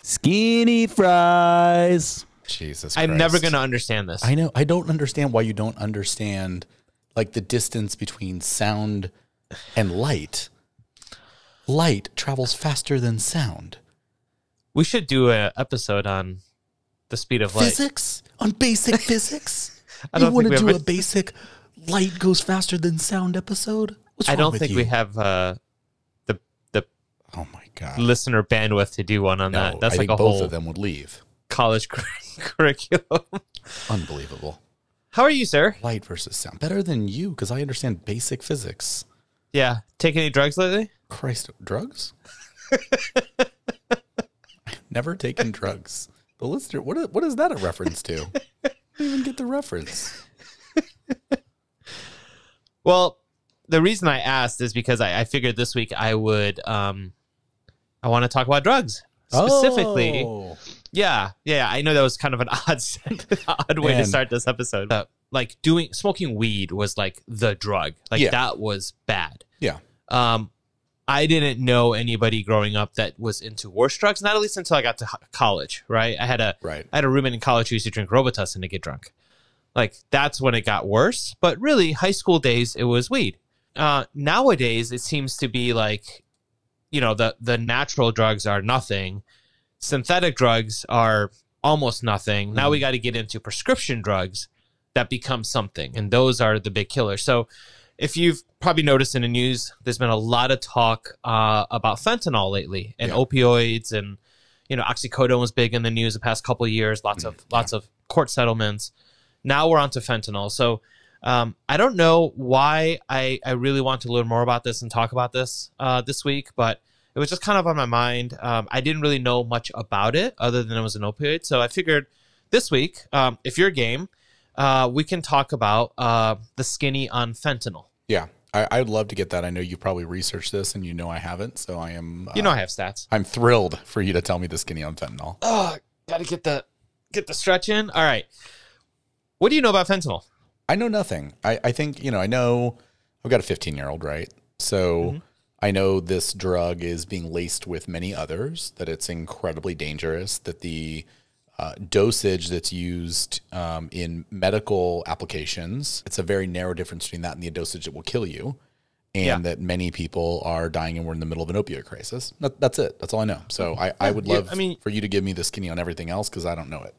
Skinny fries. Jesus Christ. I'm never going to understand this. I know. I don't understand why you don't understand, like, the distance between sound and light. Light travels faster than sound. We should do an episode on the speed of light. Physics? On basic physics? I You don't want think to we do have a basic light goes faster than sound episode? What's I wrong don't with think you? we have the Oh my God. listener bandwidth to do one on that. That's I like think a both whole of them would leave. college curriculum. Unbelievable. How are you, sir? Light versus sound. Better than you, because I understand basic physics. Yeah. Take any drugs lately? Christ, drugs? Never taken drugs. The listener, what is that a reference to? I don't even get the reference. Well, the reason I asked is because I figured this week I would, I want to talk about drugs specifically. Oh. Yeah. I know that was kind of an odd way to start this episode. Like smoking weed was like the drug. Like that was bad. Yeah. I didn't know anybody growing up that was into worse drugs, not at least until I got to college, right? I had a roommate in college who used to drink Robitussin to get drunk. Like, that's when it got worse. But really, high school days, it was weed. Nowadays, it seems to be like, you know, the natural drugs are nothing. Synthetic drugs are almost nothing. Now we got to get into prescription drugs that become something. And those are the big killers. So if you've probably noticed in the news, there's been a lot of talk about fentanyl lately and opioids, and you know, oxycodone was big in the news the past couple of years. Lots of court settlements. Now we're on to fentanyl. So I don't know why I really want to learn more about this and talk about this this week, but it was just kind of on my mind. I didn't really know much about it other than it was an opioid. So I figured this week, if you're game, we can talk about the skinny on fentanyl. Yeah, I'd love to get that. I know you probably researched this, and you know I haven't, so I am. You know I have stats. I'm thrilled for you to tell me the skinny on fentanyl. Oh, gotta get the stretch in. All right, what do you know about fentanyl? I know nothing. I think, you know, I know I've got a 15-year-old, right? So I know this drug is being laced with many others, that it's incredibly dangerous, that the dosage that's used in medical applications, it's a very narrow difference between that and the dosage that will kill you, and that many people are dying, and we're in the middle of an opioid crisis. That's it. That's all I know. So I would love for you to give me the skinny on everything else, because I don't know it.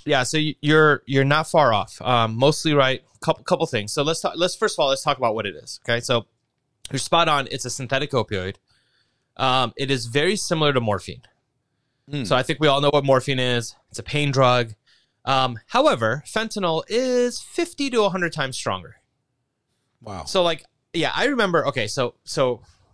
Yeah, so you're not far off. Mostly right. Couple things. So let's first of all talk about what it is. Okay, so you're spot on. It's a synthetic opioid. It is very similar to morphine. So I think we all know what morphine is. It's a pain drug. However, fentanyl is 50 to 100 times stronger. Wow. So like, yeah, I remember. Okay, so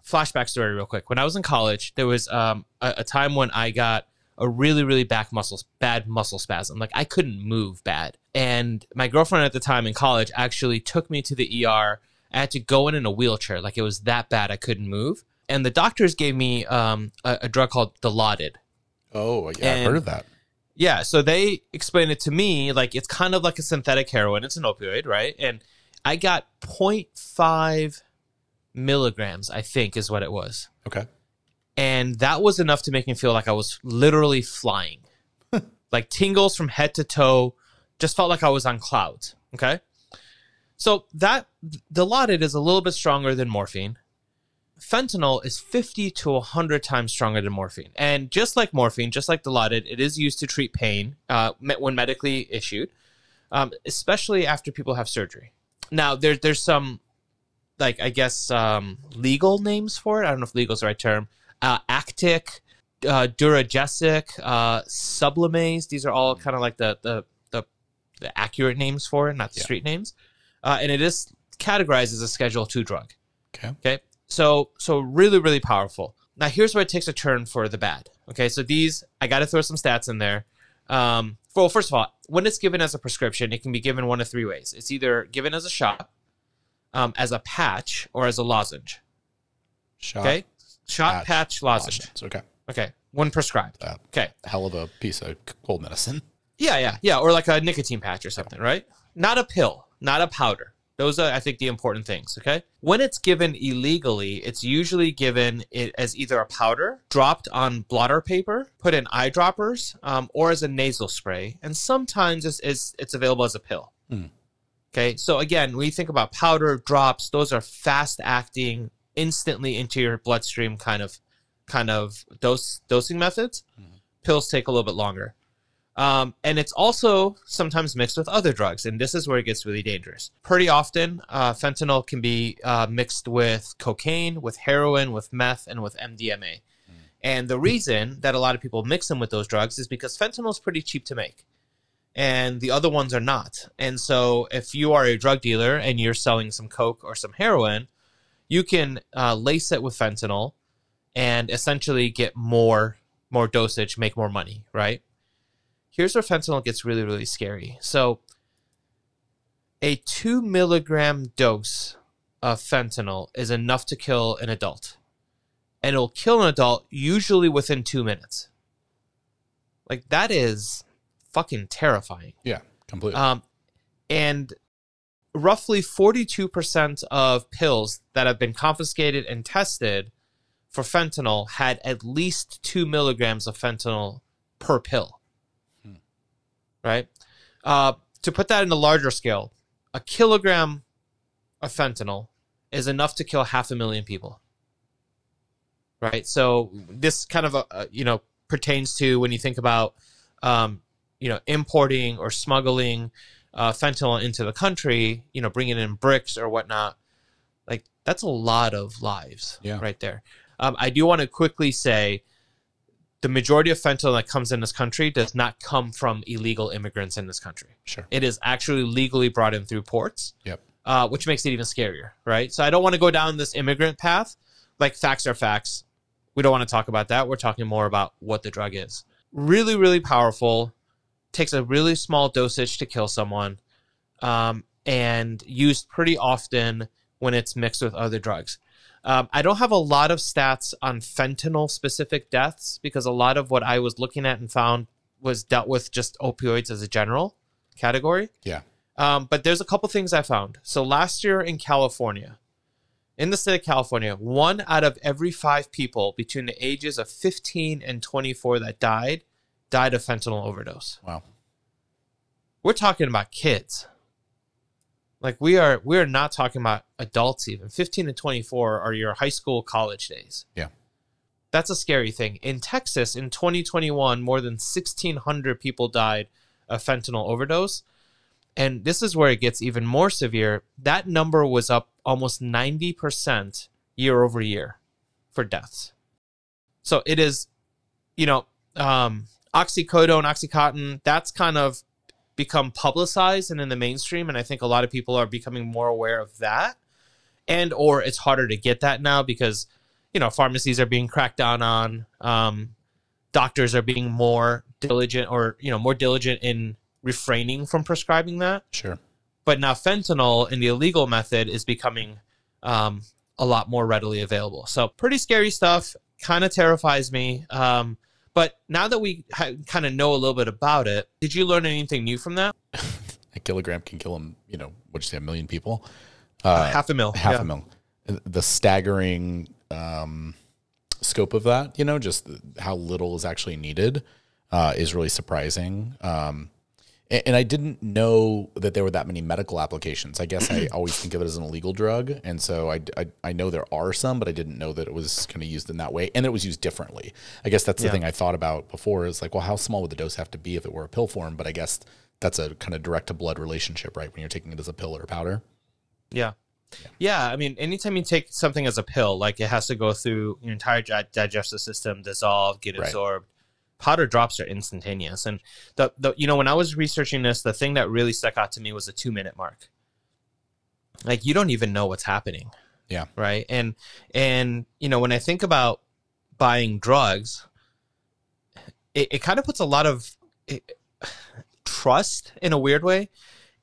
flashback story real quick. When I was in college, there was a time when I got a really bad muscle spasm. Like, I couldn't move bad. And my girlfriend at the time in college actually took me to the ER. I had to go in a wheelchair. Like, it was that bad I couldn't move. And the doctors gave me a drug called Dilaudid. Oh, yeah, I've heard of that. Yeah, so they explained it to me like it's kind of like a synthetic heroin. It's an opioid, right? And I got 0.5 milligrams, I think is what it was. Okay. And that was enough to make me feel like I was literally flying. Like tingles from head to toe, just felt like I was on clouds, okay? So that Dilaudid is a little bit stronger than morphine. Fentanyl is 50 to 100 times stronger than morphine. And just like morphine, just like Dilaudid, it is used to treat pain when medically issued, especially after people have surgery. Now, there's some, like, I guess, legal names for it. I don't know if legal is the right term. Actic, Duragesic, Sublimase. These are all kind of like the accurate names for it, not the street names. And it is categorized as a Schedule II drug. Okay. So really powerful. Now here's where it takes a turn for the bad. Okay, so these, I got to throw some stats in there. Well, first of all, when it's given as a prescription, it can be given one of three ways. It's either given as a shot, as a patch, or as a lozenge. Shot, patch, lozenge. Okay, when prescribed. Okay. Hell of a piece of cold medicine. Yeah, or like a nicotine patch or something, right? Not a pill, not a powder. Those are, I think, the important things, okay? When it's given illegally, it's usually given as either a powder, dropped on blotter paper, put in eyedroppers, or as a nasal spray. And sometimes it's available as a pill. Okay, so again, when you think about powder, drops, those are fast-acting, instantly into your bloodstream kind of dosing methods. Pills take a little bit longer. And it's also sometimes mixed with other drugs, and this is where it gets really dangerous. Pretty often, fentanyl can be mixed with cocaine, with heroin, with meth, and with MDMA. And the reason that a lot of people mix them with those drugs is because fentanyl is pretty cheap to make, and the other ones are not. And so if you are a drug dealer and you're selling some coke or some heroin, you can lace it with fentanyl and essentially get more dosage, make more money, right? Here's where fentanyl gets really, really scary. So a 2 milligram dose of fentanyl is enough to kill an adult. And it'll kill an adult usually within 2 minutes. Like, that is fucking terrifying. Yeah, completely. And roughly 42% of pills that have been confiscated and tested for fentanyl had at least 2 milligrams of fentanyl per pill. Right? To put that in a larger scale, a kilogram of fentanyl is enough to kill 500,000 people. Right? So this kind of, pertains to when you think about, importing or smuggling fentanyl into the country, bringing in bricks or whatnot. Like, that's a lot of lives right there. I do want to quickly say, the majority of fentanyl that comes in this country does not come from illegal immigrants in this country. Sure. It is actually legally brought in through ports, Yep. Which makes it even scarier, right? So I don't want to go down this immigrant path. Like, facts are facts. We don't want to talk about that. We're talking more about what the drug is. Really, really powerful. Takes a really small dosage to kill someone, and used pretty often when it's mixed with other drugs. I don't have a lot of stats on fentanyl-specific deaths because a lot of what I was looking at and found was dealt with just opioids as a general category. Yeah. But there's a couple things I found. So last year in California, in the state of California, 1 out of every 5 people between the ages of 15 and 24 that died of fentanyl overdose. Wow. We're talking about kids. Like, we are not talking about adults even. 15 to 24 are your high school, college days. Yeah. That's a scary thing. In Texas, in 2021, more than 1,600 people died of fentanyl overdose. And this is where it gets even more severe. That number was up almost 90% year over year for deaths. So it is, oxycodone, Oxycontin, that's kind of become publicized and in the mainstream, and I think a lot of people are becoming more aware of that, and or it's harder to get that now because pharmacies are being cracked down on, doctors are being more diligent in refraining from prescribing that. Sure. But now fentanyl in the illegal method is becoming a lot more readily available. So pretty scary stuff. Kind of terrifies me. But now that we kind of know a little bit about it, did you learn anything new from that? A kilogram can kill them, what'd you say, 1 million people? 500,000. Half a mil. The staggering scope of that, just how little is actually needed is really surprising. And I didn't know that there were that many medical applications. I guess I always think of it as an illegal drug. And so I know there are some, but I didn't know that it was kind of used in that way. And it was used differently. I guess that's the thing I thought about before is like, well, how small would the dose have to be if it were a pill form? But I guess that's a kind of direct to blood relationship, right? When you're taking it as a pill or a powder. Yeah. Yeah. I mean, anytime you take something as a pill, like it has to go through your entire digestive system, dissolve, get absorbed. Powder drops are instantaneous. And when I was researching this, the thing that really stuck out to me was the 2-minute mark. Like, you don't even know what's happening. Yeah. Right. And when I think about buying drugs, it kind of puts a lot of trust in a weird way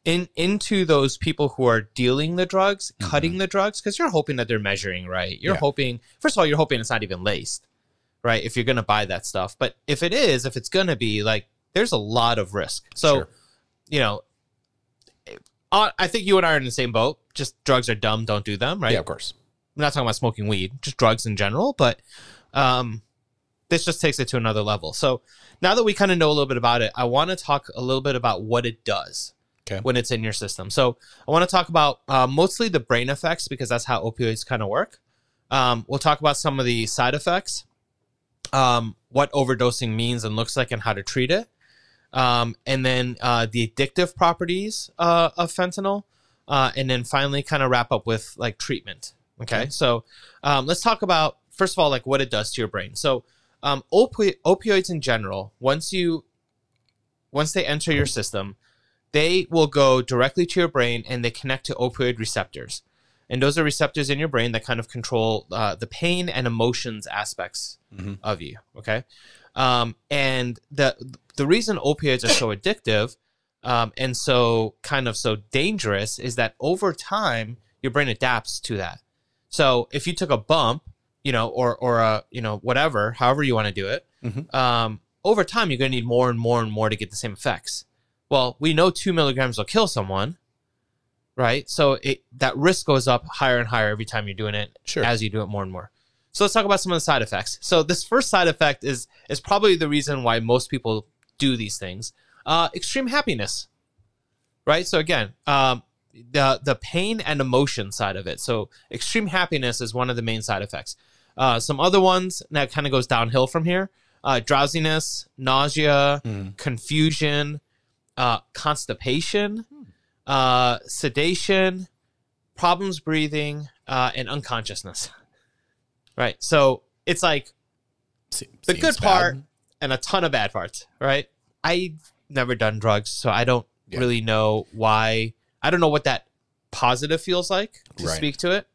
into those people who are dealing the drugs, cutting the drugs, because you're hoping that they're measuring right. You're hoping, first of all, you're hoping it's not even laced. Right, if you're going to buy that stuff. But if it's going to be, like, there's a lot of risk. So, I think you and I are in the same boat. Just drugs are dumb. Don't do them, right? Yeah, of course. I'm not talking about smoking weed, just drugs in general. But this just takes it to another level. So now that we kind of know a little bit about it, I want to talk a little bit about what it does when it's in your system. So I want to talk about mostly the brain effects, because that's how opioids kind of work. We'll talk about some of the side effects, what overdosing means and looks like, and how to treat it. And then the addictive properties of fentanyl. And then finally kind of wrap up with like treatment. Okay. So let's talk about, first of all, like what it does to your brain. So opioids in general, once they enter your system, they will go directly to your brain and they connect to opioid receptors. And those are receptors in your brain that kind of control the pain and emotions aspects of you. Okay. And the reason opioids are so addictive and so kind of so dangerous is that over time, your brain adapts to that. So if you took a bump, or a, whatever, however you want to do it, over time, you're going to need more and more and more to get the same effects. Well, we know 2 milligrams will kill someone, right? So that risk goes up higher and higher every time you're doing it as you do it more and more. So let's talk about some of the side effects. So this first side effect is probably the reason why most people do these things. Extreme happiness, right? So again, the pain and emotion side of it. So extreme happiness is one of the main side effects. Some other ones that kind of goes downhill from here: drowsiness, nausea, confusion, constipation, sedation, problems breathing, and unconsciousness. Right. So it's like the good part and a ton of bad parts, right? I've never done drugs, so I don't really know why. I don't know what that positive feels like to speak to it.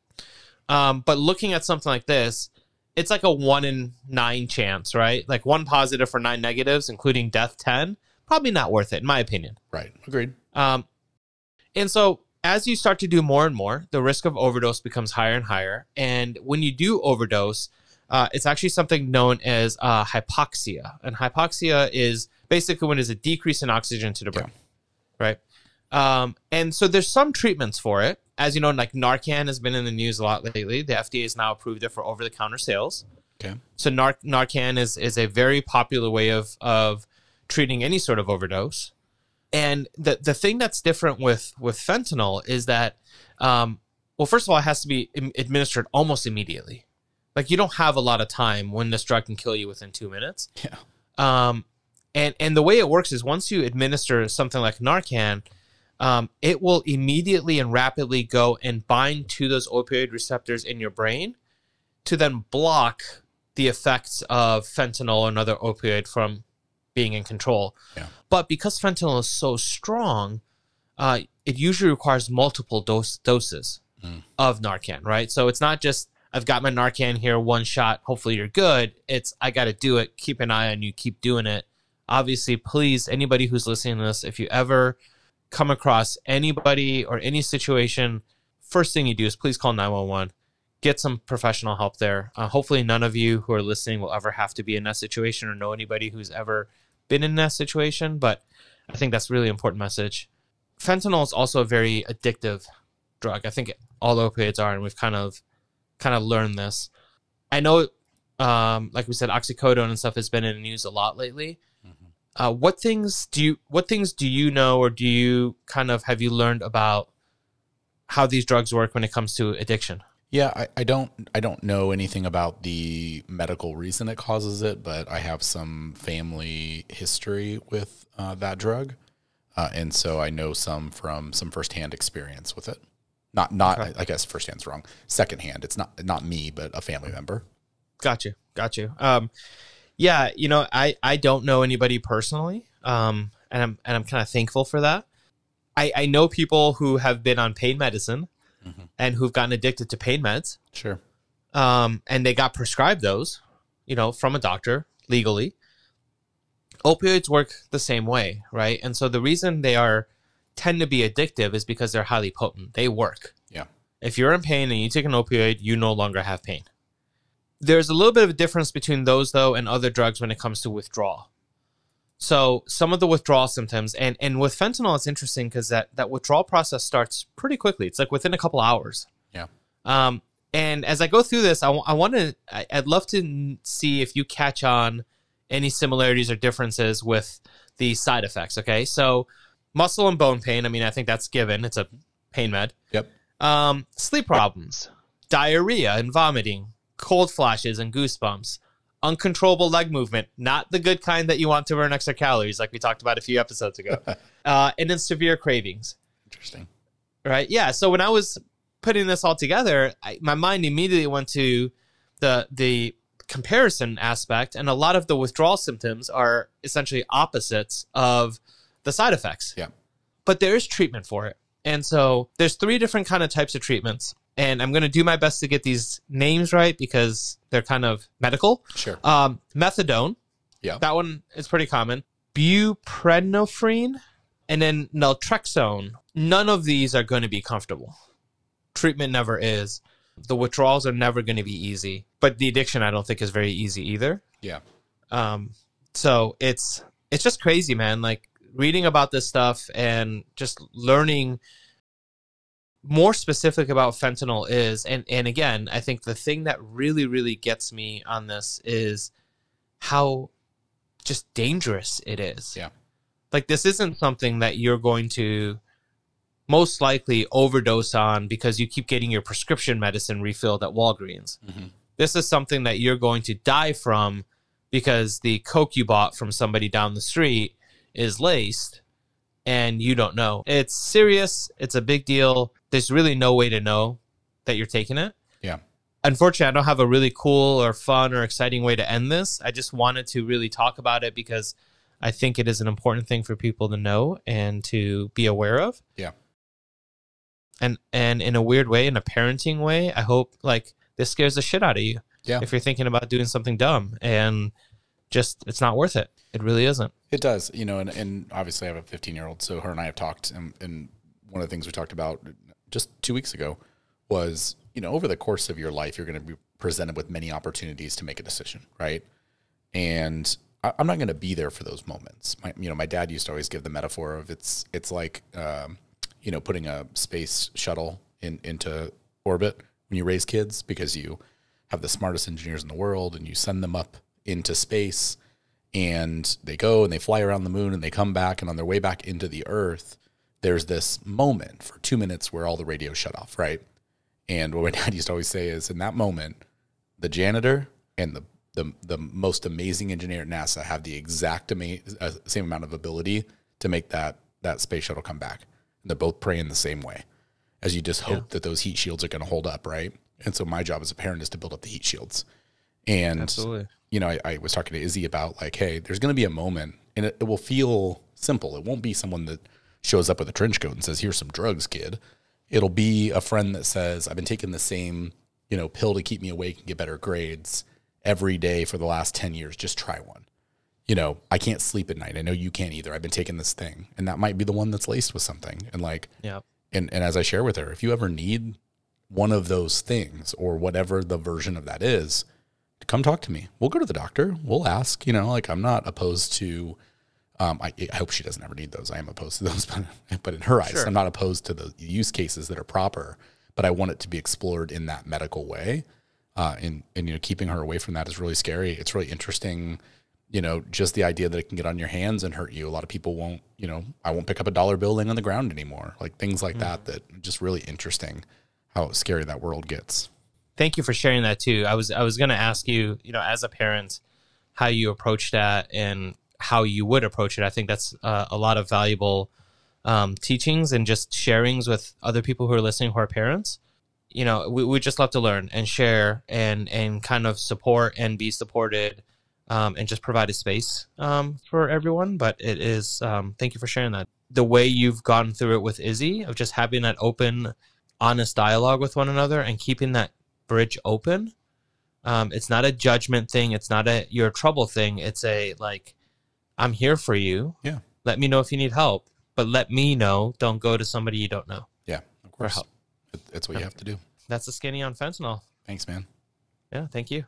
But looking at something like this, it's like a 1 in 9 chance, right? Like 1 positive for 9 negatives, including death 10. Probably not worth it, in my opinion. Right. Agreed. And so as you start to do more and more, the risk of overdose becomes higher and higher. And when you do overdose, it's actually something known as hypoxia. And hypoxia is basically when there's a decrease in oxygen to the brain, right? And so there's some treatments for it. As you know, like Narcan has been in the news a lot lately. The FDA has now approved it for over-the-counter sales. Okay. So Narcan is a very popular way of treating any sort of overdose. And the thing that's different with fentanyl is that, well, first of all, it has to be administered almost immediately. Like you don't have a lot of time when this drug can kill you within 2 minutes. Yeah. And the way it works is once you administer something like Narcan, it will immediately and rapidly go and bind to those opioid receptors in your brain to then block the effects of fentanyl or another opioid from being in control. Yeah. But because fentanyl is so strong, it usually requires multiple doses of Narcan, right? So it's not just, I've got my Narcan here, 1 shot, hopefully you're good. It's, I got to do it. Keep an eye on you. Keep doing it. Obviously, please, anybody who's listening to this, if you ever come across anybody or any situation, first thing you do is please call 911. Get some professional help there. Hopefully none of you who are listening will ever have to be in that situation or know anybody who's ever been in that situation, but I think that's a really important message. Fentanyl is also a very addictive drug. I think all opioids are, and we've kind of learned this. I know, like we said, oxycodone and stuff has been in the news a lot lately. What things do you know, or do you have you learned about how these drugs work when it comes to addiction? Yeah, I don't know anything about the medical reason it causes it, but I have some family history with that drug, and so I know some from some firsthand experience with it. Not okay. I guess firsthand's wrong. Secondhand. It's not me, but a family member. Got you. Yeah, I don't know anybody personally, and I'm kind of thankful for that. I know people who have been on pain medicine and who've gotten addicted to pain meds. Sure. And they got prescribed those, from a doctor legally. Opioids work the same way, right? And so the reason they tend to be addictive is because they're highly potent. They work. Yeah. If you're in pain and you take an opioid, you no longer have pain. There's a little bit of a difference between those, though, and other drugs when it comes to withdrawal. So some of the withdrawal symptoms, and with fentanyl, it's interesting because that withdrawal process starts pretty quickly. It's like within a couple hours. Yeah. And as I go through this, I'd love to see if you catch on any similarities or differences with the side effects. Okay. So muscle and bone pain. I mean, I think that's given. It's a pain med. Yep. Sleep problems, diarrhea and vomiting, cold flashes and goosebumps, uncontrollable leg movement, not the good kind that you want to burn extra calories, like we talked about a few episodes ago, and then severe cravings. Interesting. Right. Yeah. So when I was putting this all together, my mind immediately went to the comparison aspect, and a lot of the withdrawal symptoms are essentially opposites of the side effects. Yeah. But there is treatment for it. And so there's 3 different kind of types of treatments. And I'm going to do my best to get these names right because they're kind of medical. Sure. Methadone. Yeah. That one is pretty common. Buprenorphine and then naltrexone. None of these are going to be comfortable. Treatment never is. The withdrawals are never going to be easy. But the addiction, I don't think, is very easy either. Yeah. So it's just crazy, man. Like reading about this stuff and just learning more specific about fentanyl is, and again, I think the thing that really, really gets me on this is how just dangerous it is. Yeah. Like this isn't something that you're going to most likely overdose on because you keep getting your prescription medicine refilled at Walgreens. Mm-hmm. This is something that you're going to die from because the Coke you bought from somebody down the street is laced and you don't know. It's serious. It's a big deal. There's really no way to know that you're taking it. Yeah. Unfortunately, I don't have a really cool or fun or exciting way to end this. I just wanted to really talk about it because I think it is an important thing for people to know and to be aware of. Yeah. And in a weird way, in a parenting way, I hope like this scares the shit out of you. Yeah. If you're thinking about doing something dumb, and just it's not worth it. It really isn't. It does, and obviously I have a 15-year-old, so her and I have talked, and one of the things we talked about just 2 weeks ago was, over the course of your life, you're going to be presented with many opportunities to make a decision, right? And I'm not going to be there for those moments. My dad used to always give the metaphor of it's like, putting a space shuttle into orbit when you raise kids, because you have the smartest engineers in the world and you send them up into space and they go and they fly around the moon and they come back, and on their way back into the Earth, there's this moment for 2 minutes where all the radios shut off, right? And what my dad used to always say is, in that moment, the janitor and the most amazing engineer at NASA have the exact same amount of ability to make that space shuttle come back. And they're both praying the same way, as you just hope that those heat shields are going to hold up, right? And so my job as a parent is to build up the heat shields. And Absolutely. I was talking to Izzy about like, hey, there's going to be a moment, and it will feel simple. It won't be someone that shows up with a trench coat and says, here's some drugs, kid. It'll be a friend that says, I've been taking the same, pill to keep me awake and get better grades every day for the last 10 years. Just try one. I can't sleep at night. I know you can't either. I've been taking this thing. And that might be the one that's laced with something. And like, yeah. And as I share with her, if you ever need one of those things or whatever the version of that is, come talk to me. We'll go to the doctor. We'll ask, I'm not opposed to, I hope she doesn't ever need those. I am opposed to those, but in her eyes, Sure. I'm not opposed to the use cases that are proper, but I want it to be explored in that medical way. And keeping her away from that is really scary. It's really interesting. Just the idea that it can get on your hands and hurt you. A lot of people won't, I won't pick up a dollar bill laying on the ground anymore. Like things like that just really interesting how scary that world gets. Thank you for sharing that too. I was going to ask you, as a parent, how you approach that and how you would approach it. I think that's a lot of valuable teachings and just sharings with other people who are listening who are parents. We just love to learn and share and kind of support and be supported and just provide a space for everyone. But it is, thank you for sharing that. The way you've gone through it with Izzy, of just having that open, honest dialogue with one another and keeping that bridge open. It's not a judgment thing. It's not you're a trouble thing. It's a like, I'm here for you. Yeah. Let me know if you need help, but let me know. Don't go to somebody you don't know. Yeah, of course. For help. It's what you have to do. That's the skinny on fentanyl. Thanks, man. Yeah. Thank you.